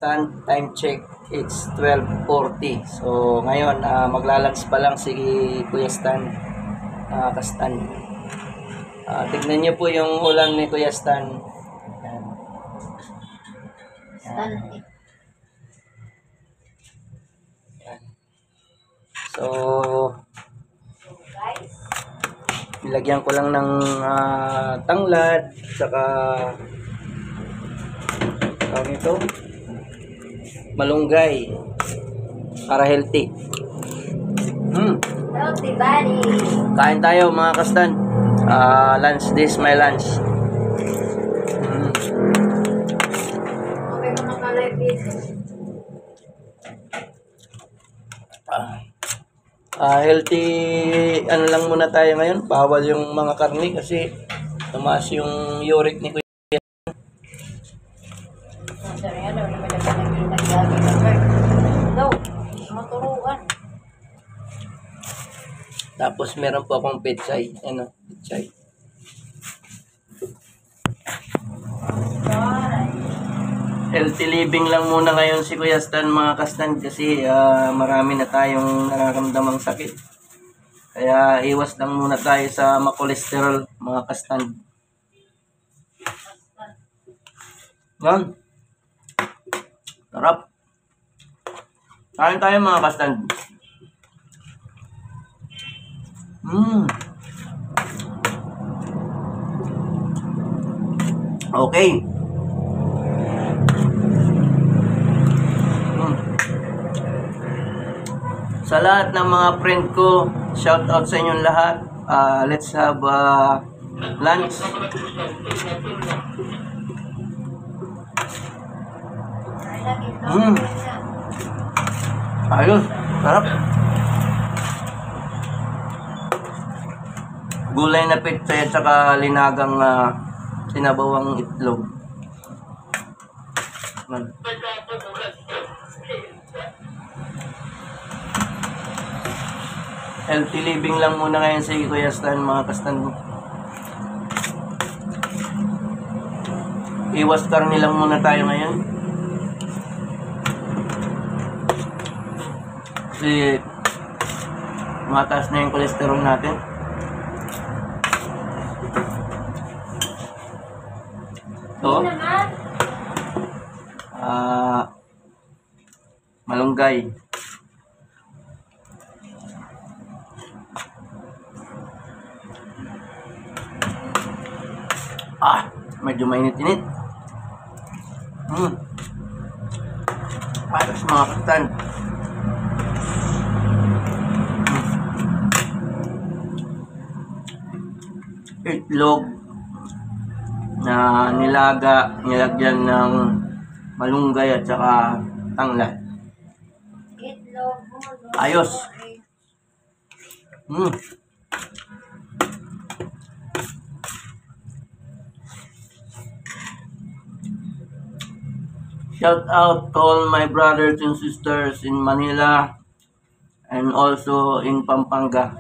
Kastan, time check, it's 12:40. So, ngayon, maglalunch pa lang si Kuya Stan, Kastan. Tignan niyo po yung ulam ni Kuya Stan. Yan. Stan. Yan. So, nilagyan ko lang ng tanglad, saka tawag ito, malunggay para healthy. Healthy body. Kain tayo mga Kastan. Lunch, this my lunch. Okay mo naka-live video. Healthy, ano lang muna tayo ngayon. Bawal yung mga karne kasi tumaas yung uric ni Kuya. Sorry, ano naman nag-lagi ka, sir. No, maturuan. Tapos meron po akong pechay. Ano, pechay. Healthy living lang muna ngayon si Kuya Stan mga Kastan kasi marami na tayong nararamdamang sakit. Kaya iwas lang muna tayo sa makolesterol mga Kastan. Yan. Sarap. Kain tayo mga Kastan. Okay. Sa lahat ng mga friend ko, shout out sa inyong lahat. Let's have lunch. Ayos, sarap. Gulay na pizza at saka linagang sinabawang itlog. Healthy living lang muna ngayon si Kuya Stan mga Kastan. Iwas karne lang muna tayo ngayon. Kasi mataas na yung kolesterol natin. So, malunggay. Medyo mainit-init. Ayos mga Kastan. Itlog na nilagyan ng malunggay at saka tanglad. Ayos. Shout out to all my brothers and sisters in Manila and also in Pampanga.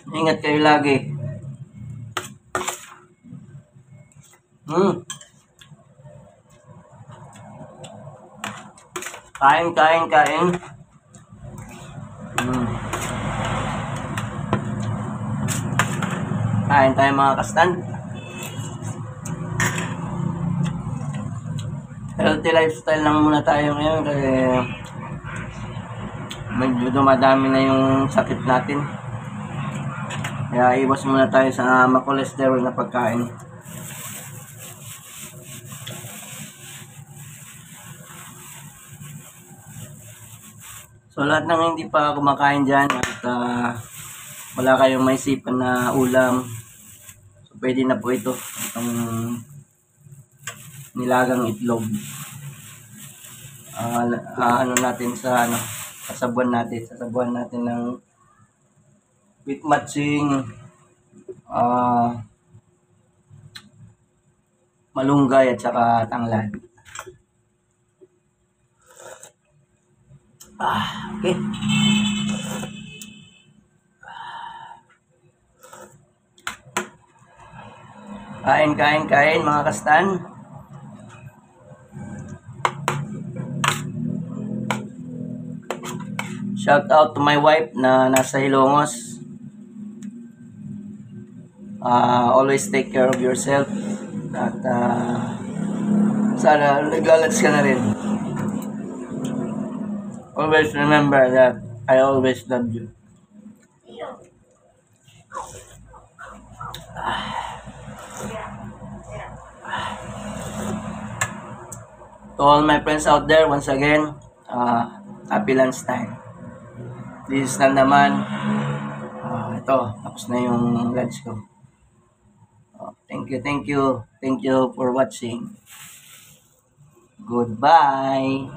Ingat kayo lagi. Kain. Kain tayo mga Kastan. Healthy lifestyle lang muna tayo ngayon kasi medyo dumadami na yung sakit natin. Kaya iwas muna tayo sa makolesterol na pagkain. So lahat ng hindi pa kumakain dyan at wala kayong maisipan na ulam, so pwede na po ito, itong nilagang itlog. Ano natin sa sasabuan natin ng with matching malunggay at saka tanglad. Okay. Kain, kain, kain mga kastan. Shout out to my wife na nasa Hilongos. Always take care of yourself. At sana naglalats ka na rin. Always remember that I always love you. To all my friends out there, once again, happy lunch time. This is naman. Ito, tapos na yung lunch ko. Thank you for watching. Goodbye.